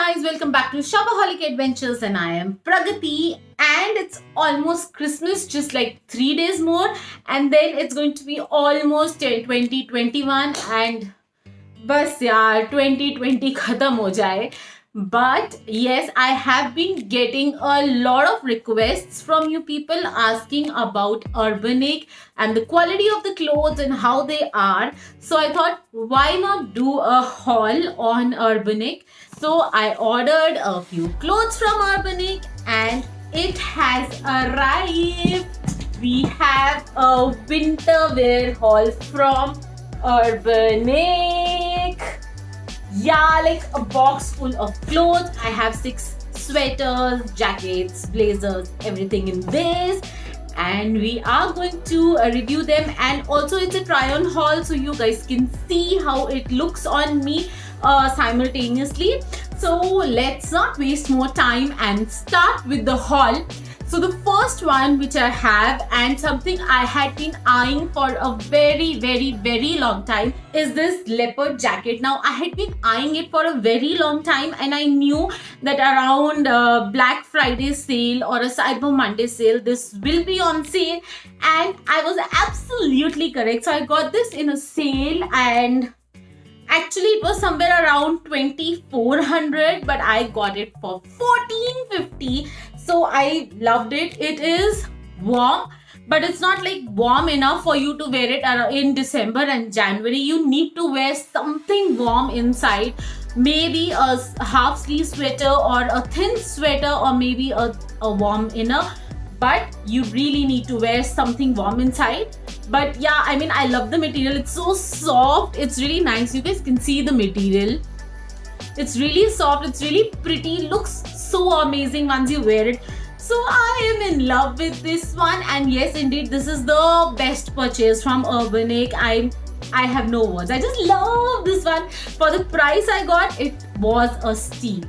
guys, welcome back to Shopaholic Adventures and I am Pragati, and it's almost Christmas, just like 3 days more, and then it's going to be almost 2021 and bas yaar 2020 khatam ho jaye. But yes, I have been getting a lot of requests from you people asking about Urbanic and the quality of the clothes and how they are. So I thought, why not do a haul on Urbanic? So I ordered a few clothes from Urbanic and it has arrived. We have a winter wear haul from Urbanic. Yeah, like a box full of clothes. I have 6 sweaters, jackets, blazers, everything in this. And we are going to review them, and also it's a try on haul so you guys can see how it looks on me simultaneously. So let's not waste more time and start with the haul. So the first one which I have, and something I had been eyeing for a very long time, is this leopard jacket. Now I had been eyeing it for a very long time, and I knew that around Black Friday sale or a Cyber Monday sale this will be on sale, and I was absolutely correct. So I got this in a sale, and actually it was somewhere around 2400, but I got it for 1450. So I loved it. It is warm, but it's not like warm enough for you to wear it in December and January. You need to wear something warm inside, maybe a half sleeve sweater or a thin sweater, or maybe a warm inner, but you really need to wear something warm inside. But yeah, I mean, I love the material. It's so soft. It's really nice. You guys can see the material. It's really soft. It's really pretty. Looks so amazing once you wear it. So I am in love with this one, and yes, indeed, this is the best purchase from Urbanic. I have no words. I just love this one. For the price I got, it was a steal.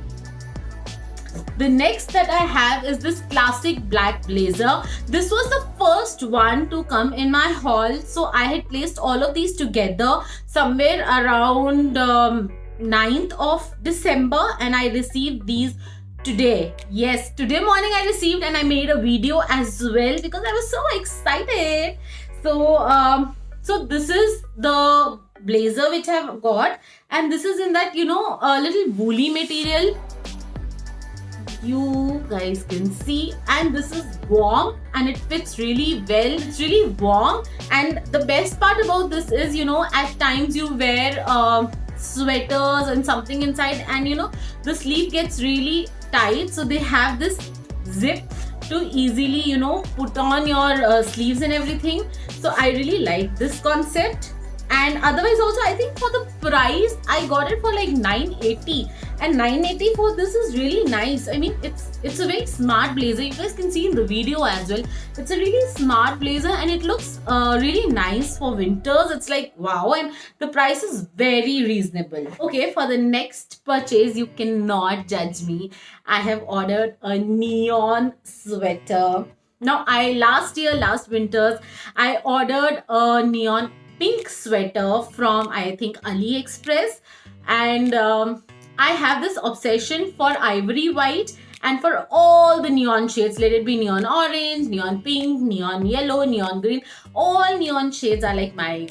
The next that I have is this classic black blazer. This was the first one to come in my haul. So I had placed all of these together somewhere around 9th of December, and I received these today. Yes, today morning I received, and I made a video as well because I was so excited. So so this is the blazer which I've got, and this is in that, you know, a little woolly material. You guys can see, and this is warm and it fits really well. It's really warm, and the best part about this is, you know, at times you wear sweaters and something inside, and you know, the sleeve gets really tight, so they have this zip to easily, you know, put on your sleeves and everything. So I really like this concept. And otherwise also, I think for the price I got it for like 980, and 980 for this is really nice. I mean, it's a very smart blazer. You guys can see in the video as well. It's a really smart blazer, and it looks really nice for winters. It's like wow, and the price is very reasonable. Okay, for the next purchase, you cannot judge me. I have ordered a neon sweater. Now last winters I ordered a neon pink sweater from, I think, AliExpress, and I have this obsession for ivory white and for all the neon shades. Let it be neon orange, neon pink, neon yellow, neon green. All neon shades are like my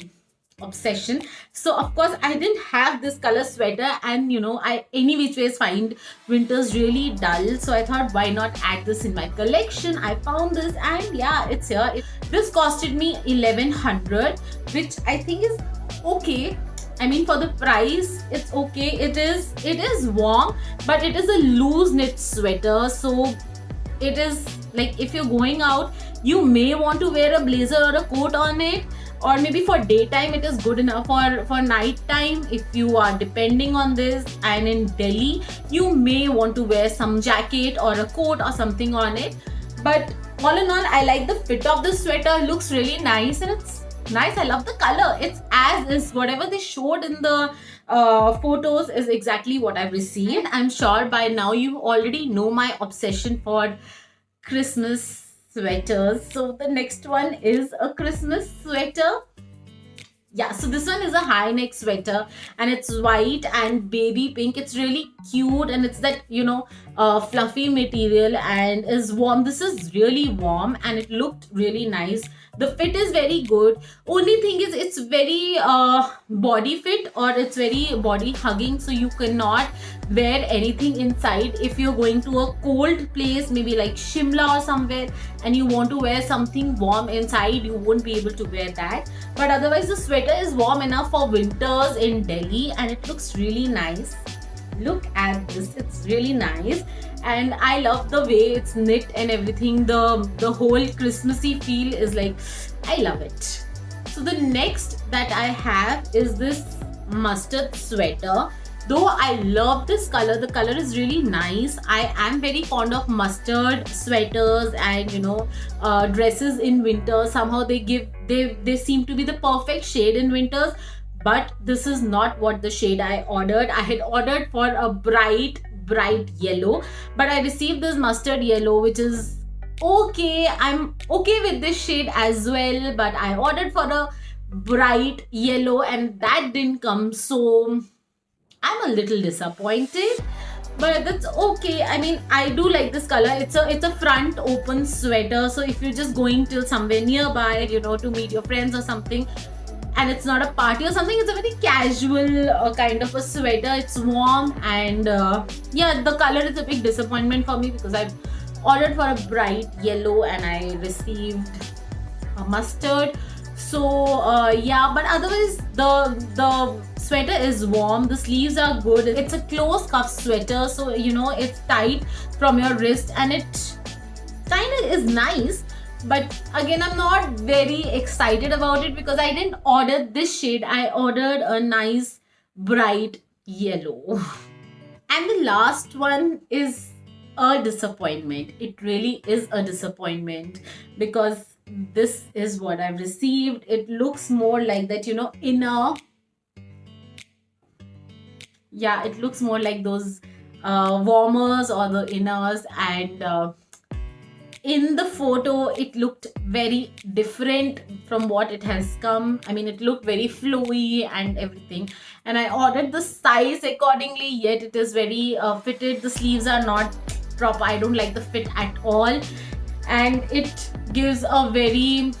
obsession. So of course I didn't have this color sweater, and you know, I any which ways find winters really dull, so I thought, why not add this in my collection. I found this, and yeah, it's here. This costed me 1100, which I think is okay. I mean, for the price, it's okay. It is warm, but it is a loose knit sweater, so it is like, if you're going out, you may want to wear a blazer or a coat on it, or maybe for daytime it is good enough. For night time, if you are depending on this and in Delhi, you may want to wear some jacket or a coat or something on it. But all in all, I like the fit of the sweater. It looks really nice, and it's nice. I love the color. It's as is. Whatever they showed in the photos is exactly what I've received. I'm sure by now you already know my obsession for Christmas sweaters. So the next one is a Christmas sweater. Yeah, so this one is a high neck sweater and it's white and baby pink. It's really cute and it's that, fluffy material and is warm. This is really warm and it looked really nice. The fit is very good. Only thing is it's very body fit, or it's very body hugging, so you cannot wear anything inside. If you're going to a cold place, maybe like Shimla or somewhere, and you want to wear something warm inside, you won't be able to wear that. But otherwise the sweater is warm enough for winters in Delhi and it looks really nice. Look at this, it's really nice and I love the way it's knit and everything. The whole Christmassy feel is like, I love it. So the next that I have is this mustard sweater. Though I love this color, the color is really nice. I am very fond of mustard sweaters and dresses in winter. Somehow they seem to be the perfect shade in winters. But this is not what the shade I ordered. I had ordered for a bright yellow, but I received this mustard yellow, which is okay. I'm okay with this shade as well, but I ordered for a bright yellow and that didn't come, so I'm a little disappointed, but that's okay. I mean, I do like this color. It's a front open sweater, so if you're just going till somewhere nearby, to meet your friends or something, and it's not a party or something, it's a very casual kind of a sweater. It's warm and yeah, the color is a big disappointment for me because I've ordered for a bright yellow and I received a mustard. So yeah, but otherwise the sweater is warm, the sleeves are good. It's a close cuff sweater, so it's tight from your wrist and it kind of is nice. But again, I'm not very excited about it because I didn't order this shade. I ordered a nice bright yellow. And the last one is a disappointment. It really is a disappointment because this is what I've received. It looks more like that, inner. Yeah, it looks more like those warmers or the inners, and in the photo it looked very different from what it has come. I mean, it looked very flowy and everything, and I ordered the size accordingly, yet it is very fitted. The sleeves are not proper. I don't like the fit at all, and it gives a very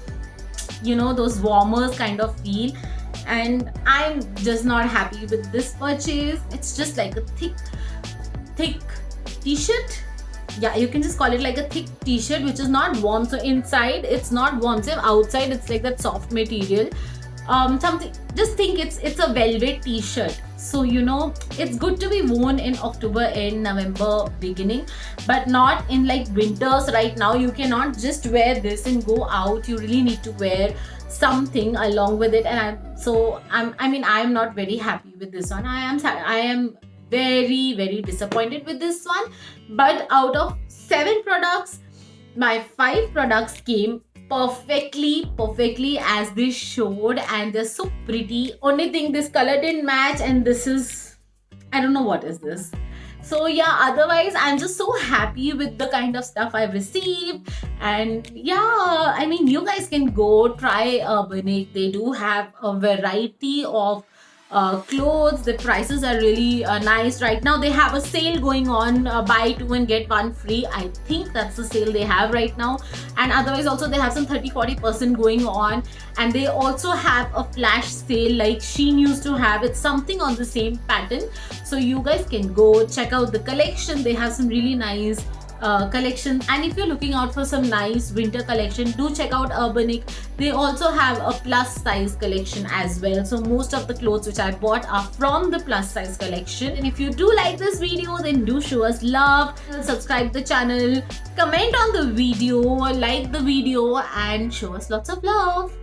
those warmers kind of feel, and I'm just not happy with this purchase. It's just like a thick t-shirt. Yeah, you can just call it like a thick t-shirt, which is not warm. So inside it's not warm, so outside it's like that soft material. Something, just think it's a velvet t-shirt. So it's good to be worn in October end, November beginning, but not in like winters. Right now you cannot just wear this and go out. You really need to wear something along with it, and I'm not very happy with this one. I am very, very disappointed with this one. But out of 7 products, my 5 products came perfectly as they showed, and they're so pretty. Only thing, this color didn't match, and this is, I don't know what is this. So yeah, otherwise I'm just so happy with the kind of stuff I've received. And yeah, I mean, you guys can go try Urbanic. They do have a variety of clothes. The prices are really nice. Right now they have a sale going on, buy 2 and get 1 free. I think that's the sale they have right now. And otherwise also they have some 30-40% going on, and they also have a flash sale like Shein used to have. It's something on the same pattern, so you guys can go check out the collection. They have some really nice collection, and if you're looking out for some nice winter collection, do check out Urbanic. They also have a plus size collection as well, so most of the clothes which I bought are from the plus size collection. And if you do like this video, then do show us love, subscribe the channel, comment on the video, like the video, and show us lots of love.